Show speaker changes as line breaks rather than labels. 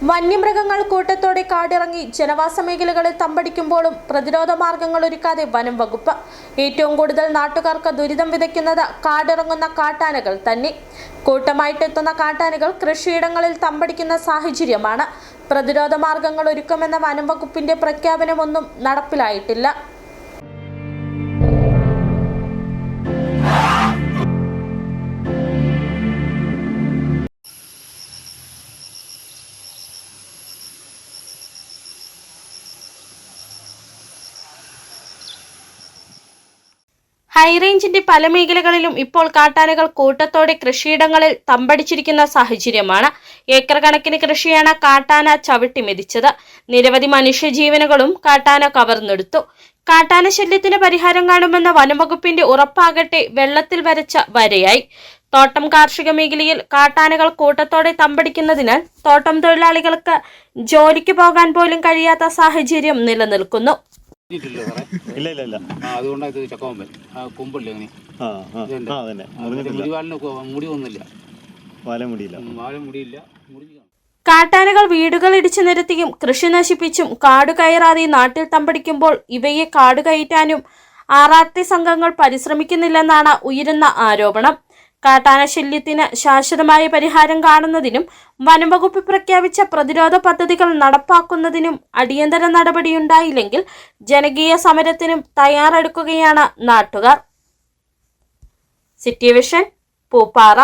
വന്യമൃഗങ്ങൾ കൂട്ടത്തോടെ കാടിറങ്ങി ജനവാസ മേഖലകളിൽ തമ്പടിക്കുമ്പോഴും പ്രതിരോധ മാർഗങ്ങൾ ഒരുക്കാതെ വനം വകുപ്പ്. ഏറ്റവും കൂടുതൽ നാട്ടുകാർക്ക് ദുരിതം വിതയ്ക്കുന്നത് കാടിറങ്ങുന്ന കാട്ടാനകൾ തന്നെ. കൂട്ടമായിട്ടെത്തുന്ന കാട്ടാനകൾ കൃഷിയിടങ്ങളിൽ തമ്പടിക്കുന്ന സാഹചര്യമാണ്. പ്രതിരോധ മാർഗങ്ങൾ ഒരുക്കുമെന്ന വനം വകുപ്പിന്റെ പ്രഖ്യാപനമൊന്നും നടപ്പിലായിട്ടില്ല. ഹൈറേഞ്ചിന്റെ പല മേഖലകളിലും ഇപ്പോൾ കാട്ടാനകൾ കൂട്ടത്തോടെ കൃഷിയിടങ്ങളിൽ തമ്പടിച്ചിരിക്കുന്ന സാഹചര്യമാണ്. ഏക്കർ കണക്കിന് കൃഷിയാണ് കാട്ടാന ചവിട്ടി മെതിച്ചത്. നിരവധി മനുഷ്യജീവനുകളും കാട്ടാന കവർന്നെടുത്തു. കാട്ടാന ശല്യത്തിന് പരിഹാരം കാണുമെന്ന വനംവകുപ്പിന്റെ ഉറപ്പാകട്ടെ വെള്ളത്തിൽ വരച്ച വരയായി. തോട്ടം കാർഷിക മേഖലയിൽ കാട്ടാനകൾ കൂട്ടത്തോടെ തമ്പടിക്കുന്നതിനാൽ തോട്ടം തൊഴിലാളികൾക്ക് ജോലിക്ക് പോകാൻ പോലും കഴിയാത്ത സാഹചര്യം നിലനിൽക്കുന്നു. കാട്ടാനകൾ വീടുകൾ ഇടിച്ചു നിരത്തിയും കൃഷി നശിപ്പിച്ചും കാടുകയറാതെ നാട്ടിൽ തമ്പടിക്കുമ്പോൾ ഇവയെ കാടുകയറ്റാനും ആറാട്ടി സംഘങ്ങൾ പരിശ്രമിക്കുന്നില്ലെന്നാണ് ഉയരുന്ന ആരോപണം. കാട്ടാന ശല്യത്തിന് ശാശ്വതമായ പരിഹാരം കാണുന്നതിനും വനംവകുപ്പ് പ്രഖ്യാപിച്ച പ്രതിരോധ പദ്ധതികൾ നടപ്പാക്കുന്നതിനും അടിയന്തര നടപടിയുണ്ടായില്ലെങ്കിൽ ജനകീയ സമരത്തിനും തയ്യാറെടുക്കുകയാണ് നാട്ടുകാർ. City vision, Pooppara.